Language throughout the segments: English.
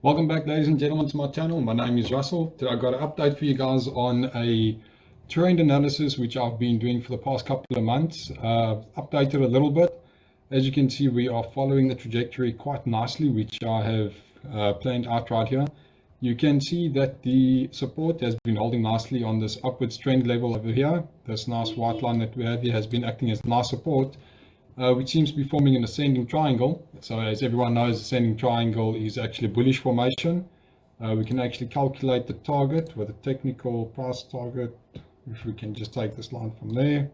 Welcome back, ladies and gentlemen, to my channel. My name is Russell. Today I've got an update for you guys on a trend analysis which I've been doing for the past couple of months. Updated a little bit. As you can see, we are following the trajectory quite nicely, which I have planned out right here. You can see that the support has been holding nicely on this upwards trend level over here. This nice white line that we have here has been acting as nice support, which seems to be forming an ascending triangle. So as everyone knows, ascending triangle is actually a bullish formation. We can actually calculate the target with a technical price target. If we can just take this line from there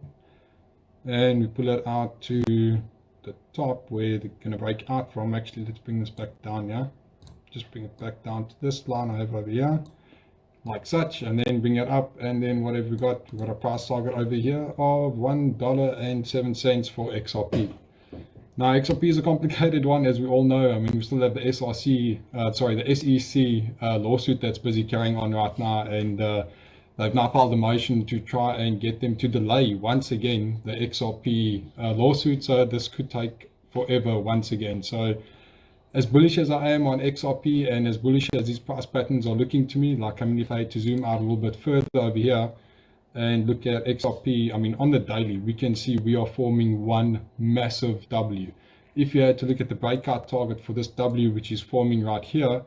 and we pull it out to the top where they're going to break out from. Actually, let's bring this back down here. Just bring it back down to this line I have over here, like such, and then bring it up, and then what have we got? We've got a price target over here of $1.07 for XRP. Now, XRP is a complicated one, as we all know. I mean, we still have the the SEC lawsuit that's busy carrying on right now, and they've now filed a motion to try and get them to delay once again the XRP lawsuit. So this could take forever once again. So as bullish as I am on XRP and as bullish as these price patterns are looking to me, like, I mean, if I had to zoom out a little bit further over here and look at XRP, I mean, on the daily, we can see we are forming one massive W. If you had to look at the breakout target for this W, which is forming right here,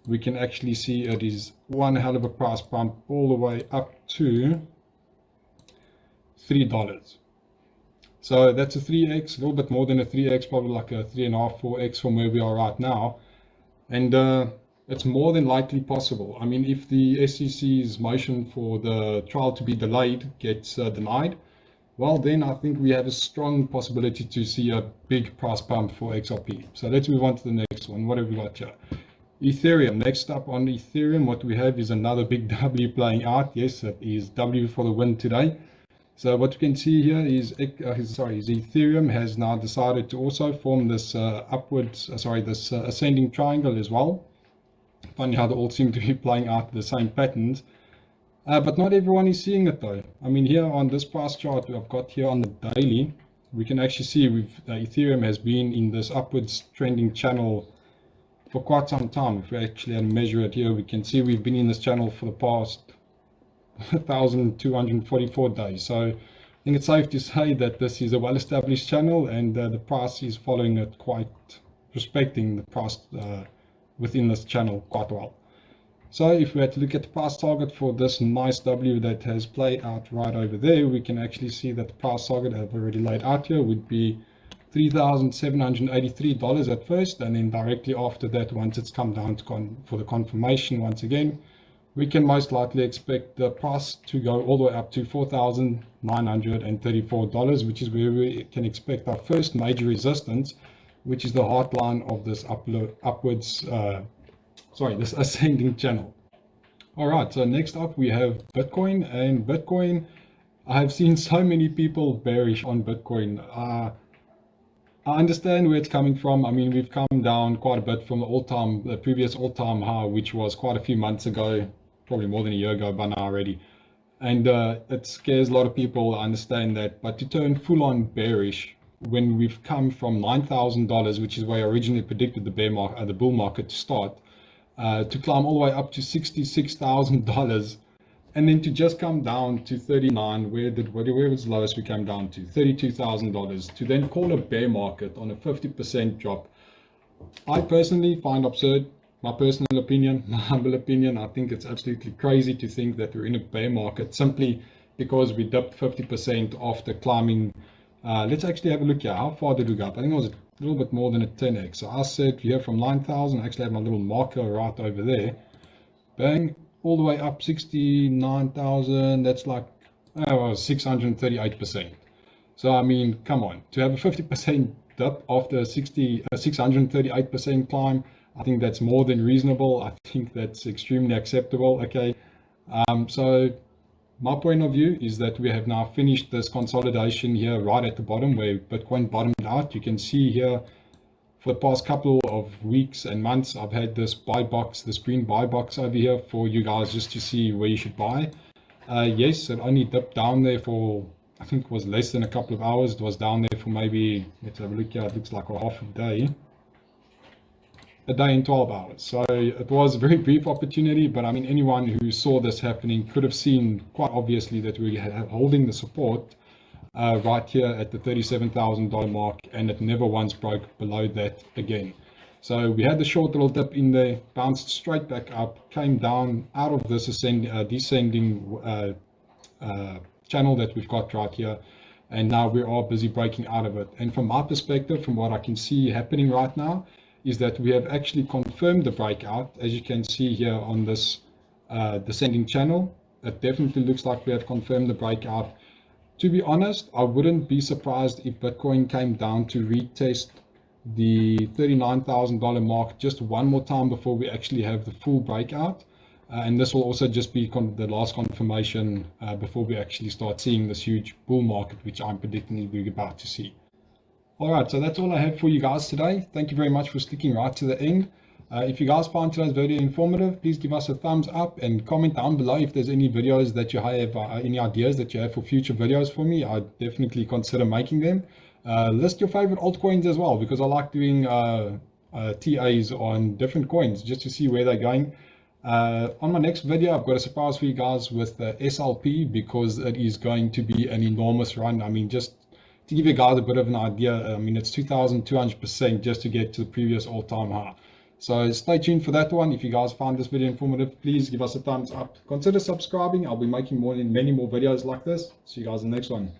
we can actually see it is one hell of a price pump all the way up to $3. So that's a 3x, a little bit more than a 3x, probably like a 3.5, 4x from where we are right now. And it's more than likely possible. I mean, if the SEC's motion for the trial to be delayed gets denied, well, then I think we have a strong possibility to see a big price pump for XRP. So let's move on to the next one. What have we got here? Ethereum. Next up on Ethereum, what we have is another big W playing out. Yes, it is W for the win today. So what you can see here is, Ethereum has now decided to also form this ascending triangle as well. Funny how they all seem to be playing out the same patterns, but not everyone is seeing it though. I mean, here on this price chart I've got here on the daily, we can actually see Ethereum has been in this upwards trending channel for quite some time. If we actually measure it here, we can see we've been in this channel for the past 1,244 days. So I think it's safe to say that this is a well-established channel, and the price is following it, quite respecting the price within this channel quite well. So if we had to look at the price target for this nice W that has played out right over there, we can actually see that the price target I've already laid out here would be $3,783 at first, and then directly after that, once it's come down to for the confirmation once again, we can most likely expect the price to go all the way up to $4,934, which is where we can expect our first major resistance, which is the heart line of this this ascending channel. All right, so next up we have Bitcoin, and Bitcoin, I have seen so many people bearish on Bitcoin. I understand where it's coming from. I mean, we've come down quite a bit from the previous all-time high, which was quite a few months ago, probably more than a year ago by now already. And it scares a lot of people, I understand that. But to turn full-on bearish when we've come from $9,000, which is where I originally predicted the bull market to start, to climb all the way up to $66,000, and then to just come down to 39, where was the lowest we came down to? $32,000, to then call a bear market on a 50% drop, I personally find absurd. My personal opinion, my humble opinion, I think it's absolutely crazy to think that we're in a bear market simply because we dipped 50% after climbing. Let's actually have a look here. How far did we go up? I think it was a little bit more than a 10x. So I said here from 9,000, I actually have my little marker right over there. Bang, all the way up 69,000. That's like 638%. So I mean, come on, to have a 50% dip after a 638% climb, I think that's more than reasonable. I think that's extremely acceptable. Okay, so my point of view is that we have now finished this consolidation here right at the bottom where Bitcoin bottomed out. You can see here for the past couple of weeks and months, I've had this buy box, this green buy box over here for you guys just to see where you should buy. Yes, it only dipped down there for, I think it was less than a couple of hours. It was down there for maybe, let's have a look here, it looks like a half a day. a day and 12 hours. So it was a very brief opportunity, but I mean, anyone who saw this happening could have seen quite obviously that we had holding the support right here at the $37,000 mark, and it never once broke below that again. So we had the short little dip in there, bounced straight back up, came down out of this descending channel that we've got right here, and now we are busy breaking out of it. And from my perspective, from what I can see happening right now, is that we have actually confirmed the breakout. As you can see here on this descending channel, it definitely looks like we have confirmed the breakout. To be honest, I wouldn't be surprised if Bitcoin came down to retest the $39,000 mark just one more time before we actually have the full breakout. And this will also just be the last confirmation before we actually start seeing this huge bull market, which I'm predicting we're about to see. All right, so that's all I have for you guys today. Thank you very much for sticking right to the end. If you guys found today's video informative, please give us a thumbs up and comment down below if there's any videos that you have, any ideas that you have for future videos for me. I'd definitely consider making them. List your favorite altcoins as well, because I like doing TAs on different coins just to see where they're going. On my next video, I've got a surprise for you guys with the SLP, because it is going to be an enormous run. I mean, just to give you guys a bit of an idea, I mean, it's 2,200% just to get to the previous all-time high. So stay tuned for that one. If you guys found this video informative, please give us a thumbs up. Consider subscribing. I'll be making many more videos like this. See you guys in the next one.